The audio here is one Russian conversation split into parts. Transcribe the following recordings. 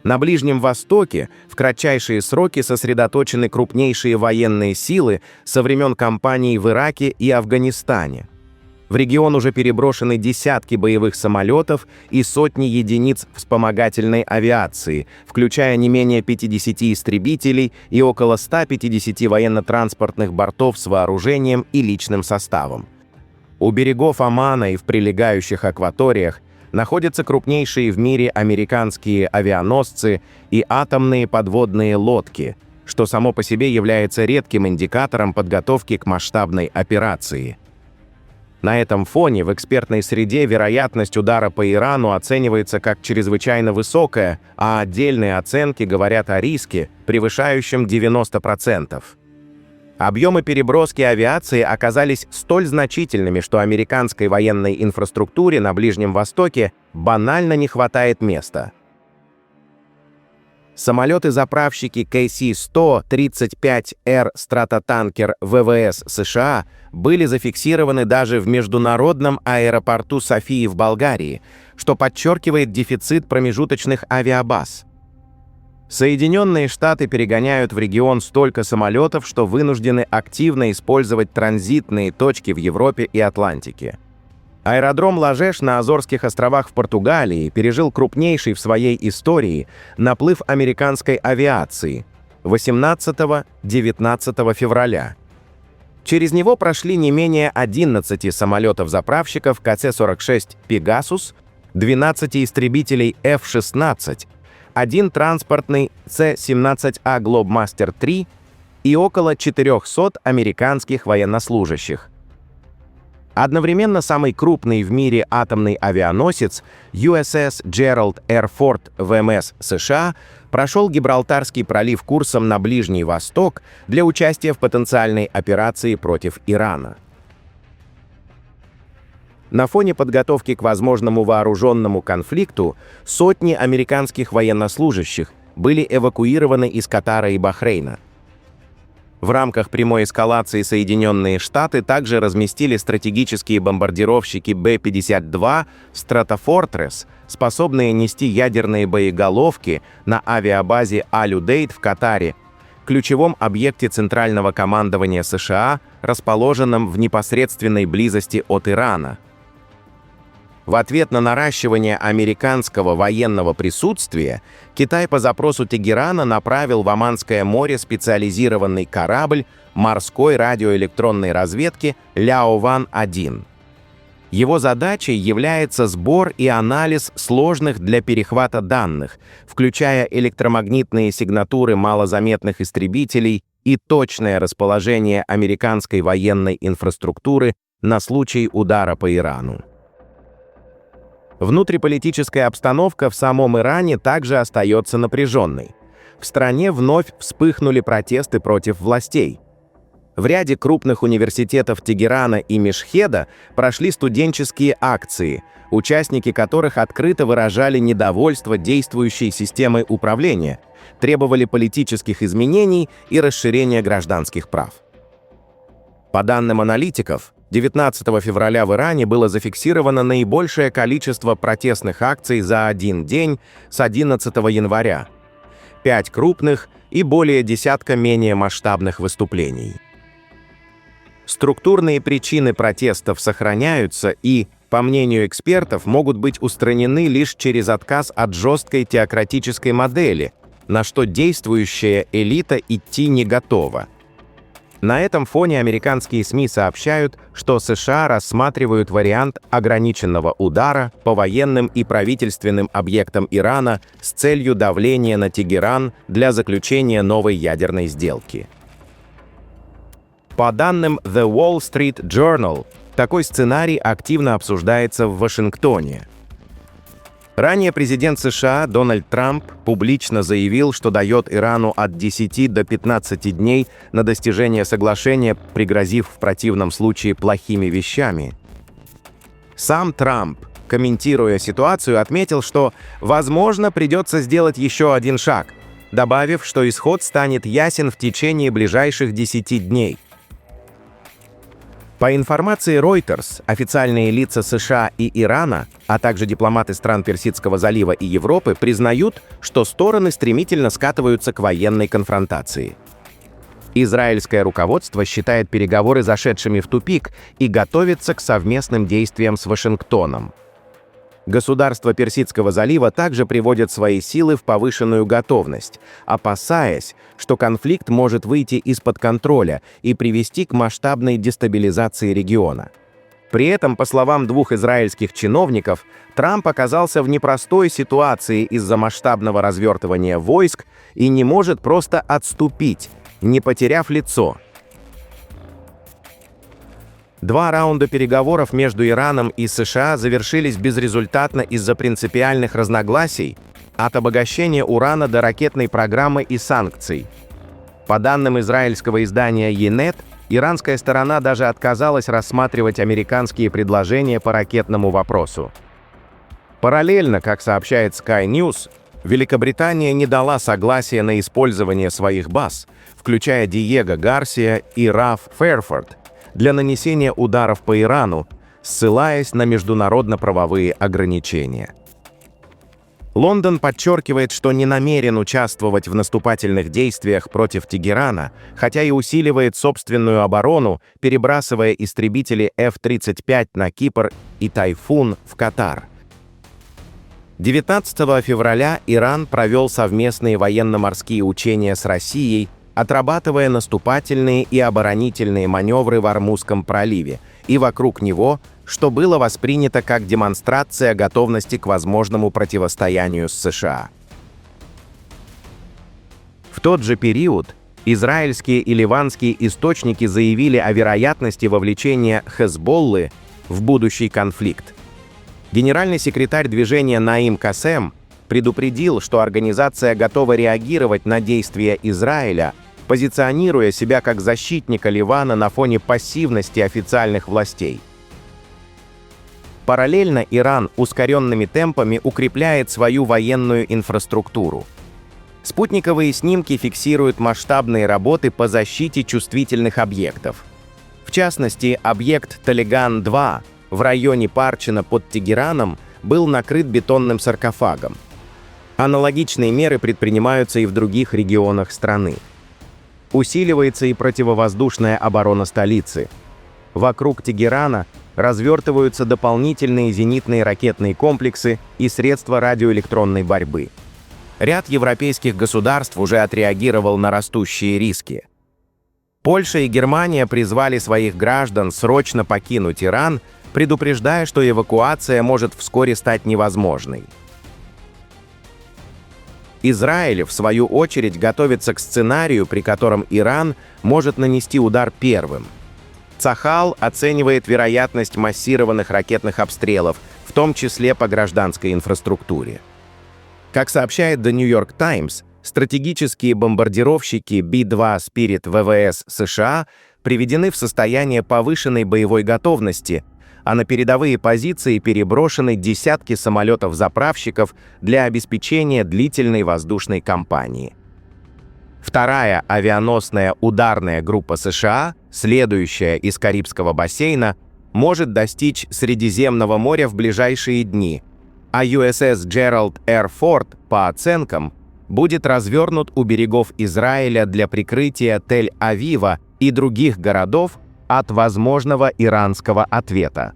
На Ближнем Востоке в кратчайшие сроки сосредоточены крупнейшие военные силы со времен кампаний в Ираке и Афганистане. В регион уже переброшены десятки боевых самолетов и сотни единиц вспомогательной авиации, включая не менее 50 истребителей и около 150 военно-транспортных бортов с вооружением и личным составом. У берегов Омана и в прилегающих акваториях находятся крупнейшие в мире американские авианосцы и атомные подводные лодки, что само по себе является редким индикатором подготовки к масштабной операции. На этом фоне в экспертной среде вероятность удара по Ирану оценивается как чрезвычайно высокая, а отдельные оценки говорят о риске, превышающем 90%. Объемы переброски авиации оказались столь значительными, что американской военной инфраструктуре на Ближнем Востоке банально не хватает места. Самолеты-заправщики KC-135R стратотанкер ВВС США были зафиксированы даже в международном аэропорту Софии в Болгарии, что подчеркивает дефицит промежуточных авиабаз. Соединенные Штаты перегоняют в регион столько самолетов, что вынуждены активно использовать транзитные точки в Европе и Атлантике. Аэродром Ложеш на Азорских островах в Португалии пережил крупнейший в своей истории наплыв американской авиации 18-19 февраля. Через него прошли не менее 11 самолетов-заправщиков КЦ-46 «Пегасус», 12 истребителей F-16, один транспортный С-17А «Глобмастер-3» и около 400 американских военнослужащих. Одновременно самый крупный в мире атомный авианосец USS Gerald R. Ford ВМС США прошел Гибралтарский пролив курсом на Ближний Восток для участия в потенциальной операции против Ирана. На фоне подготовки к возможному вооруженному конфликту сотни американских военнослужащих были эвакуированы из Катара и Бахрейна. В рамках прямой эскалации Соединенные Штаты также разместили стратегические бомбардировщики Б-52 «Стратофортресс», способные нести ядерные боеголовки на авиабазе Аль-Удейд в Катаре, ключевом объекте Центрального командования США, расположенном в непосредственной близости от Ирана. В ответ на наращивание американского военного присутствия Китай по запросу Тегерана направил в Оманское море специализированный корабль морской радиоэлектронной разведки Ляован-1. Его задачей является сбор и анализ сложных для перехвата данных, включая электромагнитные сигнатуры малозаметных истребителей и точное расположение американской военной инфраструктуры на случай удара по Ирану. Внутриполитическая обстановка в самом Иране также остается напряженной. В стране вновь вспыхнули протесты против властей. В ряде крупных университетов Тегерана и Мешхеда прошли студенческие акции, участники которых открыто выражали недовольство действующей системой управления, требовали политических изменений и расширения гражданских прав. По данным аналитиков, 19 февраля в Иране было зафиксировано наибольшее количество протестных акций за один день с 11 января. 5 крупных и более десятка менее масштабных выступлений. Структурные причины протестов сохраняются и, по мнению экспертов, могут быть устранены лишь через отказ от жесткой теократической модели, на что действующая элита идти не готова. На этом фоне американские СМИ сообщают, что США рассматривают вариант ограниченного удара по военным и правительственным объектам Ирана с целью давления на Тегеран для заключения новой ядерной сделки. По данным The Wall Street Journal, такой сценарий активно обсуждается в Вашингтоне. Ранее президент США Дональд Трамп публично заявил, что дает Ирану от 10 до 15 дней на достижение соглашения, пригрозив в противном случае плохими вещами. Сам Трамп, комментируя ситуацию, отметил, что, возможно, придется сделать еще один шаг, добавив, что исход станет ясен в течение ближайших 10 дней. По информации Reuters, официальные лица США и Ирана, а также дипломаты стран Персидского залива и Европы признают, что стороны стремительно скатываются к военной конфронтации. Израильское руководство считает переговоры зашедшими в тупик и готовится к совместным действиям с Вашингтоном. Государства Персидского залива также приводят свои силы в повышенную готовность, опасаясь, что конфликт может выйти из-под контроля и привести к масштабной дестабилизации региона. При этом, по словам двух израильских чиновников, Трамп оказался в непростой ситуации из-за масштабного развертывания войск и не может просто отступить, не потеряв лицо. Два раунда переговоров между Ираном и США завершились безрезультатно из-за принципиальных разногласий от обогащения урана до ракетной программы и санкций. По данным израильского издания Ynet, иранская сторона даже отказалась рассматривать американские предложения по ракетному вопросу. Параллельно, как сообщает Sky News, Великобритания не дала согласия на использование своих баз, включая Диего Гарсия и Раф Ферфорд, для нанесения ударов по Ирану, ссылаясь на международно-правовые ограничения. Лондон подчеркивает, что не намерен участвовать в наступательных действиях против Тегерана, хотя и усиливает собственную оборону, перебрасывая истребители F-35 на Кипр и «Тайфун» в Катар. 19 февраля Иран провел совместные военно-морские учения с Россией, отрабатывая наступательные и оборонительные маневры в Ормузском проливе и вокруг него, что было воспринято как демонстрация готовности к возможному противостоянию с США. В тот же период израильские и ливанские источники заявили о вероятности вовлечения Хезболлы в будущий конфликт. Генеральный секретарь движения Наим Кассем предупредил, что организация готова реагировать на действия Израиля, позиционируя себя как защитника Ливана на фоне пассивности официальных властей. Параллельно Иран ускоренными темпами укрепляет свою военную инфраструктуру. Спутниковые снимки фиксируют масштабные работы по защите чувствительных объектов. В частности, объект Талиган-2 в районе Парчина под Тегераном был накрыт бетонным саркофагом. Аналогичные меры предпринимаются и в других регионах страны. Усиливается и противовоздушная оборона столицы. Вокруг Тегерана развертываются дополнительные зенитные ракетные комплексы и средства радиоэлектронной борьбы. Ряд европейских государств уже отреагировал на растущие риски. Польша и Германия призвали своих граждан срочно покинуть Иран, предупреждая, что эвакуация может вскоре стать невозможной. Израиль, в свою очередь, готовится к сценарию, при котором Иран может нанести удар первым. Цахал оценивает вероятность массированных ракетных обстрелов, в том числе по гражданской инфраструктуре. Как сообщает The New York Times, стратегические бомбардировщики B-2 Spirit ВВС США приведены в состояние повышенной боевой готовности, а на передовые позиции переброшены десятки самолетов-заправщиков для обеспечения длительной воздушной кампании. Вторая авианосная ударная группа США, следующая из Карибского бассейна, может достичь Средиземного моря в ближайшие дни, а USS Gerald R. Ford, по оценкам, будет развернут у берегов Израиля для прикрытия Тель-Авива и других городов от возможного иранского ответа.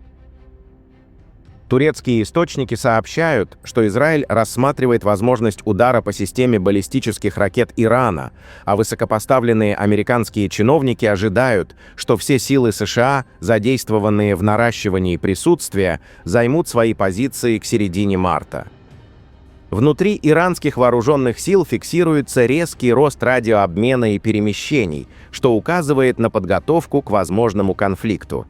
Турецкие источники сообщают, что Израиль рассматривает возможность удара по системе баллистических ракет Ирана, а высокопоставленные американские чиновники ожидают, что все силы США, задействованные в наращивании присутствия, займут свои позиции к середине марта. Внутри иранских вооруженных сил фиксируется резкий рост радиообмена и перемещений, что указывает на подготовку к возможному конфликту.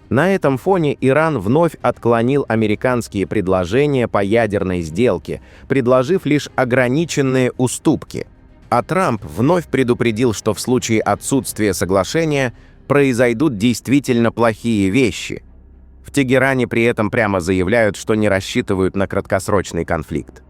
На этом фоне Иран вновь отклонил американские предложения по ядерной сделке, предложив лишь ограниченные уступки. А Трамп вновь предупредил, что в случае отсутствия соглашения произойдут действительно плохие вещи. В Тегеране при этом прямо заявляют, что не рассчитывают на краткосрочный конфликт.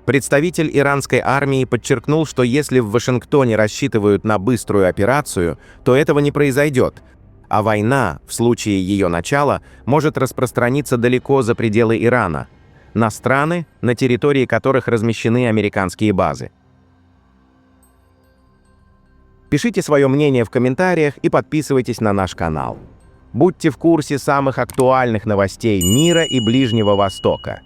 Представитель иранской армии подчеркнул, что если в Вашингтоне рассчитывают на быструю операцию, то этого не произойдет, а война, в случае ее начала, может распространиться далеко за пределы Ирана, на страны, на территории которых размещены американские базы. Пишите свое мнение в комментариях и подписывайтесь на наш канал. Будьте в курсе самых актуальных новостей мира и Ближнего Востока.